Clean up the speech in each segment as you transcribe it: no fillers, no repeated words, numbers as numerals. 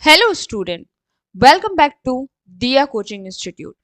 Hello student, welcome back to Diya coaching institute.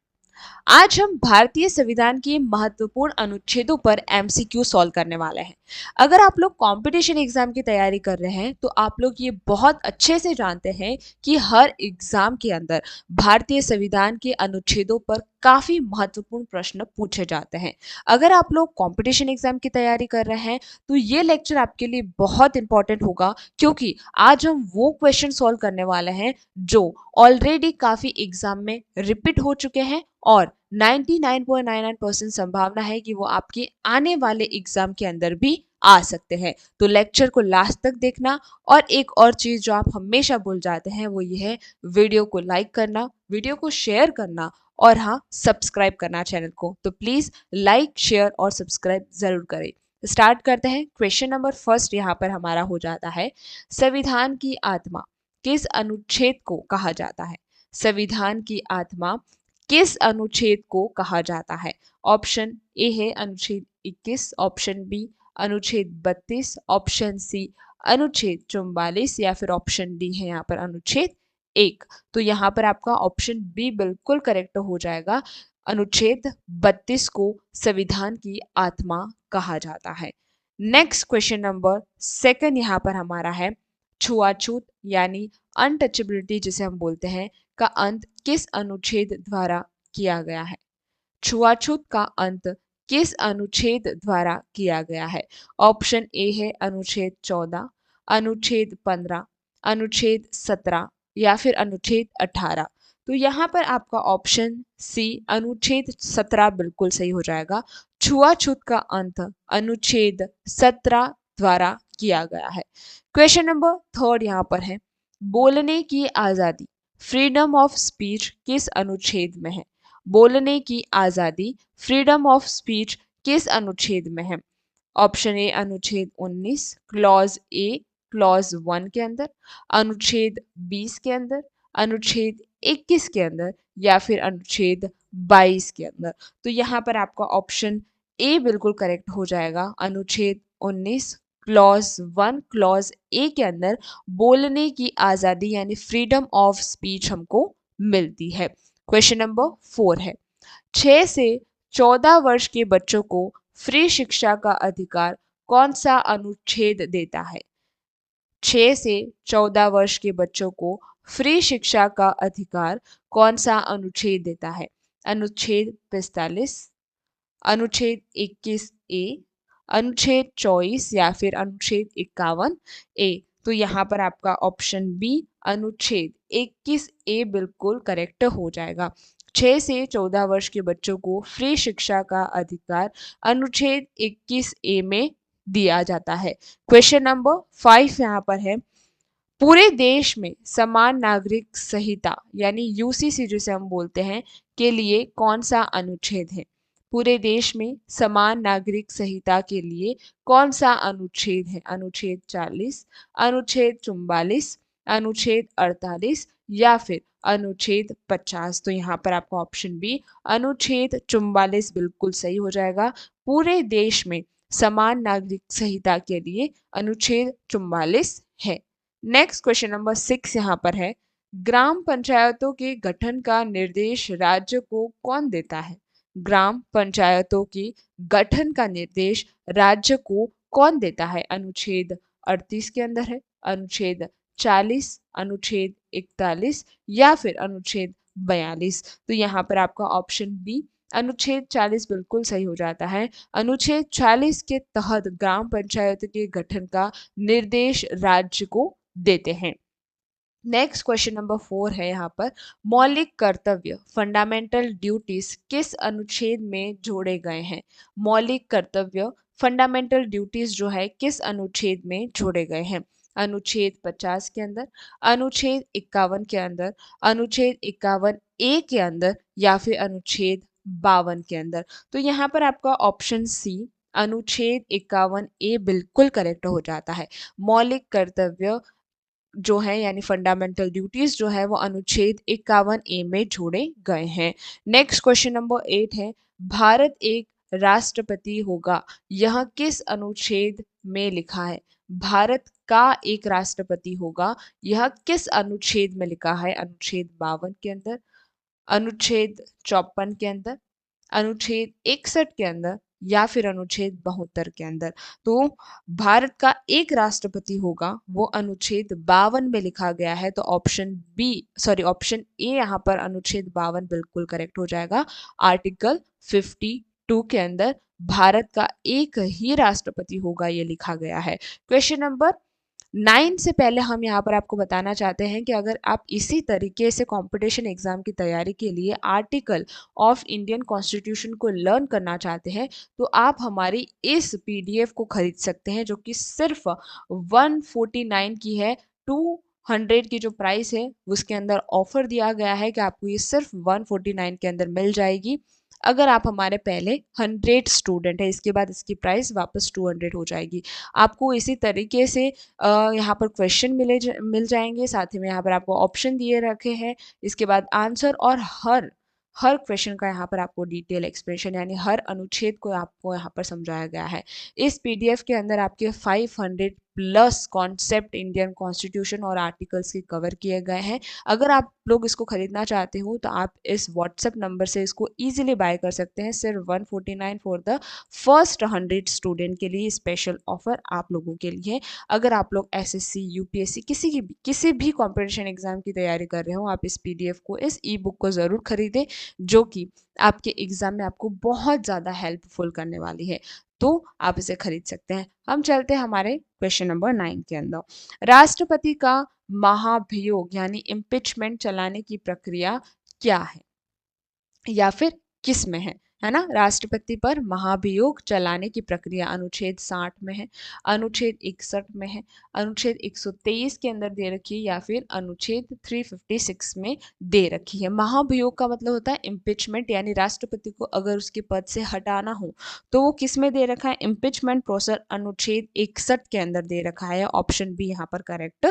आज हम भारतीय संविधान के महत्वपूर्ण अनुच्छेदों पर एमसीक्यू सॉल्व करने वाले हैं। अगर आप लोग कंपटीशन एग्जाम की तैयारी कर रहे हैं तो आप लोग ये बहुत अच्छे से जानते हैं कि हर एग्जाम के अंदर भारतीय संविधान के अनुच्छेदों पर काफी महत्वपूर्ण प्रश्न पूछे जाते हैं। अगर आप लोग कंपटीशन एग्जाम की तैयारी कर रहे हैं तो ये लेक्चर आपके लिए बहुत इंपॉर्टेंट होगा, क्योंकि आज हम वो क्वेश्चन सॉल्व करने वाले हैं जो ऑलरेडी काफी एग्जाम में रिपीट हो चुके हैं और 99.99% संभावना है कि वो आपके आने वाले एग्जाम के अंदर भी आ सकते हैं। तो लेक्चर को लास्ट तक देखना। और एक और चीज जो आप हमेशा भूल जाते हैं वो ये है, वीडियो को लाइक करना, वीडियो को शेयर करना और हाँ, सब्सक्राइब करना चैनल को। तो प्लीज लाइक, शेयर और सब्सक्राइब जरूर करें। स्टार्ट करते हैं। क्वेश्चन नंबर फर्स्ट यहाँ पर हमारा हो जाता है, संविधान की आत्मा किस अनुच्छेद को कहा जाता है? संविधान की आत्मा किस अनुच्छेद को कहा जाता है? ऑप्शन ए है अनुच्छेद 21, ऑप्शन बी अनुच्छेद 32, ऑप्शन सी अनुच्छेद 44 या फिर ऑप्शन डी है यहाँ पर अनुच्छेद 1। तो यहाँ पर आपका ऑप्शन बी बिल्कुल करेक्ट हो जाएगा। अनुच्छेद 32 को संविधान की आत्मा कहा जाता है। नेक्स्ट क्वेश्चन नंबर सेकंड यहाँ पर हमारा है, छुआछूत यानी अनटचेबिलिटी जिसे हम बोलते हैं का अंत किस अनुच्छेद द्वारा किया गया है? छुआछूत का अंत किस अनुच्छेद द्वारा किया गया है? ऑप्शन ए है अनुच्छेद 14, अनुच्छेद 15, अनुच्छेद 17 या फिर अनुच्छेद 18। तो यहाँ पर आपका ऑप्शन सी अनुच्छेद 17 बिल्कुल सही हो जाएगा। छुआछूत का अंत अनुच्छेद 17 द्वारा किया गया है। क्वेश्चन नंबर थर्ड यहाँ पर है, बोलने की आजादी फ्रीडम ऑफ स्पीच किस अनुच्छेद में है? बोलने की आजादी फ्रीडम ऑफ स्पीच किस अनुच्छेद में है? ऑप्शन ए अनुच्छेद 19 क्लॉज ए क्लॉज 1 के अंदर, अनुच्छेद 20 के अंदर, अनुच्छेद 21 के अंदर या फिर अनुच्छेद 22 के अंदर। तो यहाँ पर आपका ऑप्शन ए बिल्कुल करेक्ट हो जाएगा। अनुच्छेद 19 क्लॉज 1 क्लॉज ए के अंदर बोलने की आजादी यानी फ्रीडम ऑफ स्पीच हमको मिलती है। क्वेश्चन नंबर 4 है, 6 से 14 वर्ष के बच्चों को फ्री शिक्षा का अधिकार कौन सा अनुच्छेद देता है? 6 से 14 वर्ष के बच्चों को फ्री शिक्षा का अधिकार कौन सा अनुच्छेद देता है? अनुच्छेद 45, अनुच्छेद 21 ए, अनुच्छेद 24 या फिर अनुच्छेद 51 ए। तो यहाँ पर आपका ऑप्शन बी अनुच्छेद 21 ए बिल्कुल करेक्ट हो जाएगा। 6 से 14 वर्ष के बच्चों को फ्री शिक्षा का अधिकार अनुच्छेद 21 ए में दिया जाता है। क्वेश्चन नंबर 5 यहाँ पर है, पूरे देश में समान नागरिक संहिता यानी यूसीसी जिसे हम बोलते हैं के लिए कौन सा अनुच्छेद है? पूरे देश में समान नागरिक संहिता के लिए कौन सा अनुच्छेद है? अनुच्छेद 40, अनुच्छेद 44, अनुच्छेद 48 या फिर अनुच्छेद 50। तो यहाँ पर आपका ऑप्शन बी अनुच्छेद 44 बिल्कुल सही हो जाएगा। पूरे देश में समान नागरिक संहिता के लिए अनुच्छेद 44 है। नेक्स्ट क्वेश्चन नंबर 6 यहाँ पर है, ग्राम पंचायतों के गठन का निर्देश राज्य को कौन देता है? ग्राम पंचायतों के गठन का निर्देश राज्य को कौन देता है? अनुच्छेद 38 के अंदर है, अनुच्छेद 40, अनुच्छेद 41 या फिर अनुच्छेद 42। तो यहाँ पर आपका ऑप्शन बी अनुच्छेद 40 बिल्कुल सही हो जाता है। अनुच्छेद 40 के तहत ग्राम पंचायत के गठन का निर्देश राज्य को देते हैं। नेक्स्ट क्वेश्चन नंबर 4 है यहाँ पर, मौलिक कर्तव्य फंडामेंटल ड्यूटीज किस अनुच्छेद में जोड़े गए हैं? मौलिक कर्तव्य फंडामेंटल ड्यूटीज जो है किस अनुच्छेद में जोड़े गए हैं? अनुच्छेद 50 के अंदर, अनुच्छेद 51 के अंदर, अनुच्छेद 51 ए के अंदर या फिर अनुच्छेद 52 के अंदर। तो यहाँ पर आपका ऑप्शन सी अनुच्छेद 51 ए बिल्कुल करेक्ट हो जाता है। मौलिक कर्तव्य जो है यानी फंडामेंटल ड्यूटीज जो है वो अनुच्छेद 51 ए में जोड़े गए हैं। नेक्स्ट क्वेश्चन नंबर 8 है, भारत एक राष्ट्रपति होगा, यह किस अनुच्छेद में लिखा है? भारत का एक राष्ट्रपति होगा, यह किस अनुच्छेद में लिखा है? अनुच्छेद 52 के अंदर, अनुच्छेद 54 के अंदर, अनुच्छेद 61 के अंदर, या फिर अनुच्छेद 72 के अंदर। तो भारत का एक राष्ट्रपति होगा वो अनुच्छेद 52 में लिखा गया है, तो ऑप्शन ए यहाँ पर अनुच्छेद 52 बिल्कुल करेक्ट हो जाएगा। आर्टिकल 52 के अंदर भारत का एक ही राष्ट्रपति होगा, ये लिखा गया है। क्वेश्चन नंबर 9 से पहले हम यहाँ पर आपको बताना चाहते हैं कि अगर आप इसी तरीके से कंपटीशन एग्जाम की तैयारी के लिए आर्टिकल ऑफ इंडियन कॉन्स्टिट्यूशन को लर्न करना चाहते हैं, तो आप हमारी इस पीडीएफ को खरीद सकते हैं, जो कि सिर्फ 149 की है। 200 की जो प्राइस है उसके अंदर ऑफर दिया गया है कि आपको ये सिर्फ 149 के अंदर मिल जाएगी। अगर आप हमारे पहले 100 स्टूडेंट है, इसके बाद इसकी प्राइस वापस 200 हो जाएगी। आपको इसी तरीके से यहाँ पर क्वेश्चन मिल जाएंगे, साथ ही में यहाँ पर आपको ऑप्शन दिए रखे हैं, इसके बाद आंसर, और हर क्वेश्चन का यहाँ पर आपको डिटेल एक्सप्लेनेशन यानी हर अनुच्छेद को आपको यहाँ पर समझाया गया है। इस पीडीएफ के अंदर आपके 500 प्लस कॉन्सेप्ट इंडियन कॉन्स्टिट्यूशन और आर्टिकल्स के कवर किए गए हैं। अगर आप लोग इसको खरीदना चाहते हो तो आप इस व्हाट्सएप नंबर से इसको इजीली बाय कर सकते हैं। सिर्फ 149 फॉर द फर्स्ट 100 स्टूडेंट के लिए स्पेशल ऑफर आप लोगों के लिए। अगर आप लोग एसएससी, यूपीएससी, किसी भी कंपटीशन एग्जाम की तैयारी कर रहे हो, आप इस पीडीएफ को, इस ई बुक को ज़रूर खरीदें, जो कि आपके एग्जाम में आपको बहुत ज़्यादा हेल्पफुल करने वाली है। तो आप इसे खरीद सकते हैं। हम चलते हैं हमारे क्वेश्चन नंबर 9 के अंदर। राष्ट्रपति का महाभियोग यानी इम्पीचमेंट चलाने की प्रक्रिया क्या है या फिर किस में है ना? राष्ट्रपति पर महाभियोग चलाने की प्रक्रिया अनुच्छेद 60 में है, अनुच्छेद 61 में है, अनुच्छेद 123 के अंदर दे रखी है, या फिर अनुच्छेद 356 में दे रखी है। महाभियोग का मतलब होता है इम्पीचमेंट, यानी राष्ट्रपति को अगर उसके पद से हटाना हो तो वो किस में दे रखा है? इम्पीचमेंट प्रोसेस अनुच्छेद 61 के अंदर दे रखा है। ऑप्शन बी यहाँ पर करेक्ट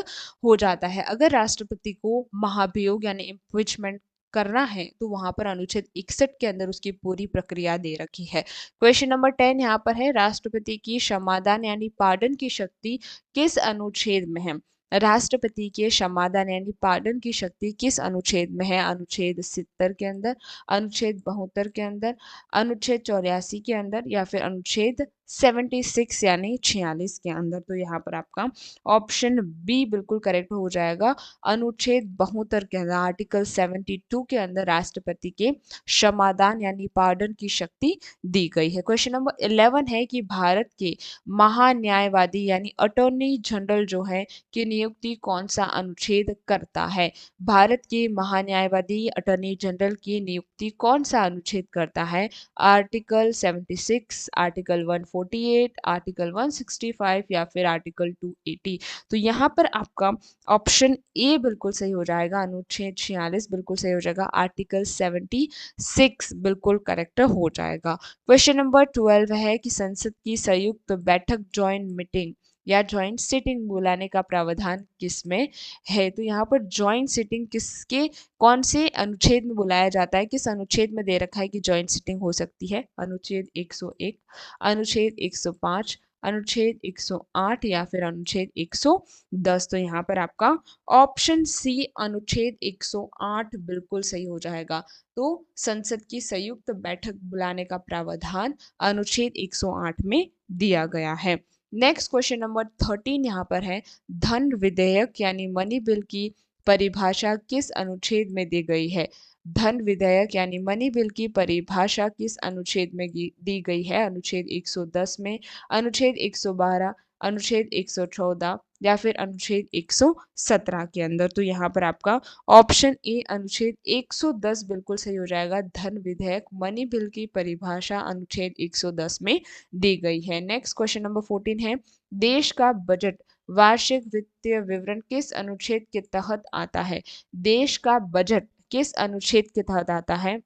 हो जाता है। अगर राष्ट्रपति को महाभियोग यानी इम्पीचमेंट करना है तो वहां पर अनुच्छेद 61 के अंदर उसकी पूरी प्रक्रिया दे रखी है। क्वेश्चन नंबर 10 यहाँ पर है, राष्ट्रपति की क्षमादान यानी पार्डन की शक्ति किस अनुच्छेद में है? राष्ट्रपति के क्षमादान यानी पार्डन की शक्ति किस अनुच्छेद में है? अनुच्छेद 70 के अंदर, अनुच्छेद 72 के अंदर, अनुच्छेद 84 के अंदर, या फिर अनुच्छेद 76 यानी 46 के अंदर। तो यहाँ पर आपका ऑप्शन बी बिल्कुल करेक्ट हो जाएगा। अनुच्छेद 72 के अंदर, आर्टिकल 72 के अंदर राष्ट्रपति के क्षमादान यानी पार्डन की शक्ति दी गई है। क्वेश्चन नंबर 11 है कि भारत के महान्यायवादी यानी अटॉर्नी जनरल जो है की नियुक्ति कौन सा अनुच्छेद करता है? भारत के महान्यायवादी अटॉर्नी जनरल की नियुक्ति कौन सा अनुच्छेद करता है? आर्टिकल 76, आर्टिकल 148, आर्टिकल 165, या फिर आर्टिकल 280। तो यहाँ पर आपका ऑप्शन ए बिल्कुल सही हो जाएगा, अनुच्छेद 46 बिल्कुल सही हो जाएगा, आर्टिकल 76 बिल्कुल करेक्ट हो जाएगा। क्वेश्चन नंबर 12 है कि संसद की संयुक्त बैठक जॉइंट मीटिंग या जॉइंट सिटिंग बुलाने का प्रावधान किसमें है? तो यहाँ पर जॉइंट सिटिंग किसके कौन से अनुच्छेद में बुलाया जाता है? किस अनुच्छेद में दे रखा है कि जॉइंट सिटिंग हो सकती है? अनुच्छेद 101, अनुच्छेद 105, अनुच्छेद 108, या फिर अनुच्छेद 110। तो यहाँ पर आपका ऑप्शन सी अनुच्छेद 108 बिल्कुल सही हो जाएगा। तो संसद की संयुक्त बैठक बुलाने का प्रावधान अनुच्छेद 108 में दिया गया है। नेक्स्ट क्वेश्चन नंबर 13 यहाँ पर है, धन विधेयक यानी मनी बिल की परिभाषा किस अनुच्छेद में दी गई है? धन विधेयक यानी मनी बिल की परिभाषा किस अनुच्छेद में दी गई है? अनुच्छेद 110 में, अनुच्छेद 112, अनुच्छेद 114, या फिर अनुच्छेद 117 के अंदर। तो यहाँ पर आपका ऑप्शन ए अनुच्छेद 110 बिल्कुल सही हो जाएगा। धन विधेयक मनी बिल की परिभाषा अनुच्छेद 110 में दी गई है। नेक्स्ट क्वेश्चन नंबर 14 है, देश का बजट वार्षिक वित्तीय विवरण किस अनुच्छेद के तहत आता है? देश का बजट किस अनुच्छेद के तहत आता है?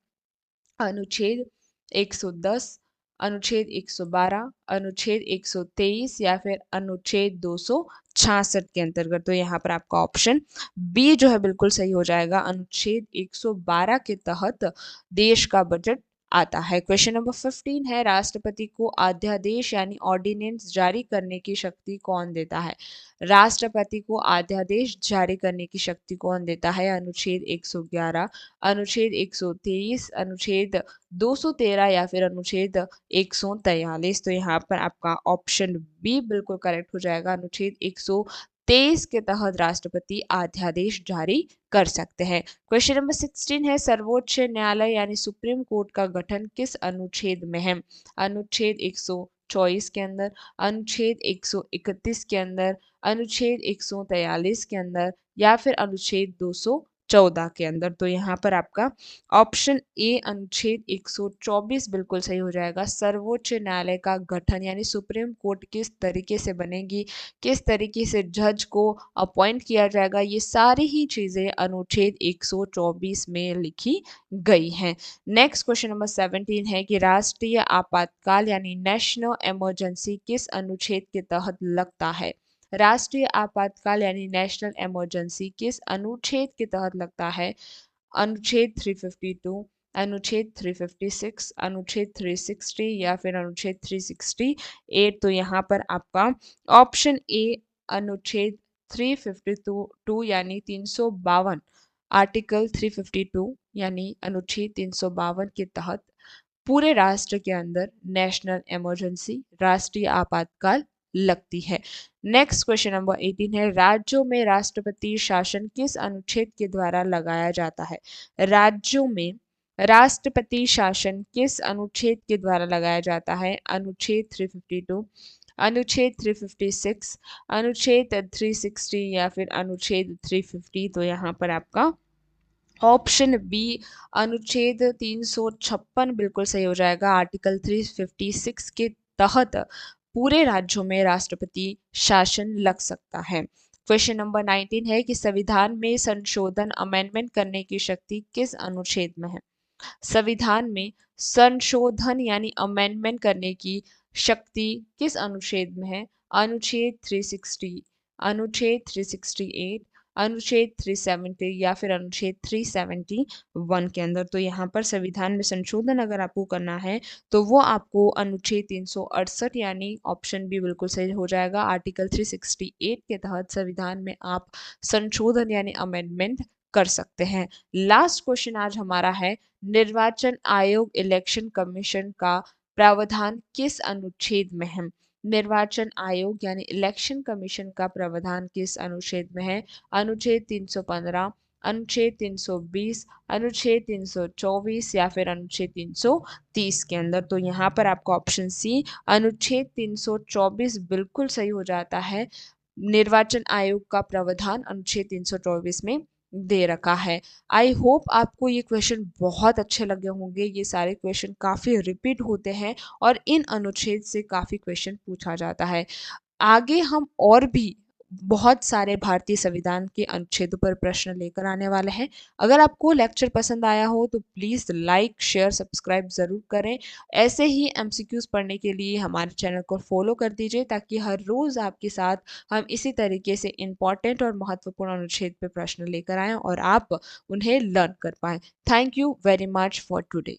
अनुच्छेद 110, अनुच्छेद 112, अनुच्छेद 123, या फिर अनुच्छेद 266 के अंतर्गत। तो यहाँ पर आपका ऑप्शन बी जो है बिल्कुल सही हो जाएगा। अनुच्छेद 112 के तहत देश का बजट आता है। क्वेश्चन नंबर 15 है, राष्ट्रपति को अध्यादेश यानी ऑर्डिनेंस जारी करने की शक्ति कौन देता है? राष्ट्रपति को अध्यादेश जारी करने की शक्ति कौन देता है? अनुच्छेद 111, अनुच्छेद 123, अनुच्छेद 213 या फिर अनुच्छेद 143। तो यहाँ पर आपका ऑप्शन बी बिल्कुल करेक्ट हो जाएगा। अनुच्छेद 123 के तहत राष्ट्रपति अध्यादेश जारी कर सकते हैं। क्वेश्चन नंबर 16 है, सर्वोच्च न्यायालय यानी सुप्रीम कोर्ट का गठन किस अनुच्छेद में है? अनुच्छेद 124 के अंदर, अनुच्छेद 131 के अंदर, अनुच्छेद 143 के अंदर या फिर अनुच्छेद 214 के अंदर। तो यहाँ पर आपका ऑप्शन ए अनुच्छेद 124 बिल्कुल सही हो जाएगा। सर्वोच्च न्यायालय का गठन यानी सुप्रीम कोर्ट किस तरीके से बनेगी, किस तरीके से जज को अपॉइंट किया जाएगा, ये सारी ही चीजें अनुच्छेद 124 में लिखी गई हैं। नेक्स्ट क्वेश्चन नंबर 17 है कि राष्ट्रीय आपातकाल यानी नेशनल इमरजेंसी किस अनुच्छेद के तहत लगता है? राष्ट्रीय आपातकाल यानी नेशनल इमरजेंसी किस अनुच्छेद के तहत लगता है? अनुच्छेद 352, अनुच्छेद 356, अनुच्छेद 360 या फिर अनुच्छेद 368। तो यहाँ पर आपका ऑप्शन ए अनुच्छेद 352 यानी 352, आर्टिकल 352 यानी अनुच्छेद 352 के तहत पूरे राष्ट्र के अंदर नेशनल इमरजेंसी राष्ट्रीय आपातकाल लगती है। नेक्स्ट क्वेश्चन नंबर 18 है, राज्यों में राष्ट्रपति शासन किस अनुच्छेद के द्वारा लगाया जाता है? राज्यों में राष्ट्रपति शासन किस अनुच्छेद के द्वारा लगाया जाता है? अनुच्छेद 352, अनुच्छेद 356, अनुच्छेद 360 या फिर अनुच्छेद 350। तो यहाँ पर आपका ऑप्शन बी अनुच्छेद 356 बिल्कुल सही हो जाएगा। आर्टिकल 356 के तहत पूरे राज्यों में राष्ट्रपति शासन लग सकता है। क्वेश्चन नंबर 19 है कि संविधान में संशोधन अमेंडमेंट करने की शक्ति किस अनुच्छेद में है? संविधान में संशोधन यानी अमेंडमेंट करने की शक्ति किस अनुच्छेद में है? अनुच्छेद 360, अनुच्छेद 368, अनुच्छेद 370 या फिर अनुच्छेद 371 के अंदर। तो यहाँ पर संविधान में संशोधन अगर आपको करना है तो वो आपको अनुच्छेद 368 यानी ऑप्शन बी बिल्कुल सही हो जाएगा। आर्टिकल 368 के तहत संविधान में आप संशोधन यानी अमेंडमेंट कर सकते हैं। लास्ट क्वेश्चन आज हमारा है, निर्वाचन आयोग इलेक्शन कमीशन का प्रावधान किस अनुच्छेद में है? निर्वाचन आयोग यानी इलेक्शन कमीशन का प्रावधान किस अनुच्छेद में है? अनुच्छेद 315, अनुच्छेद 320, अनुच्छेद 324 या फिर अनुच्छेद 330 के अंदर। तो यहाँ पर आपका ऑप्शन सी अनुच्छेद 324 बिल्कुल सही हो जाता है। निर्वाचन आयोग का प्रावधान अनुच्छेद 324 में दे रखा है। आई होप आपको ये क्वेश्चन बहुत अच्छे लगे होंगे। ये सारे क्वेश्चन काफ़ी रिपीट होते हैं और इन अनुच्छेद से काफ़ी क्वेश्चन पूछा जाता है। आगे हम और भी बहुत सारे भारतीय संविधान के अनुच्छेदों पर प्रश्न लेकर आने वाले हैं। अगर आपको लेक्चर पसंद आया हो तो प्लीज़ लाइक, शेयर, सब्सक्राइब ज़रूर करें। ऐसे ही एमसीक्यूज़ पढ़ने के लिए हमारे चैनल को फॉलो कर दीजिए ताकि हर रोज़ आपके साथ हम इसी तरीके से इम्पॉर्टेंट और महत्वपूर्ण अनुच्छेद पर प्रश्न लेकर आएँ और आप उन्हें लर्न कर पाएँ। Thank you very much for today.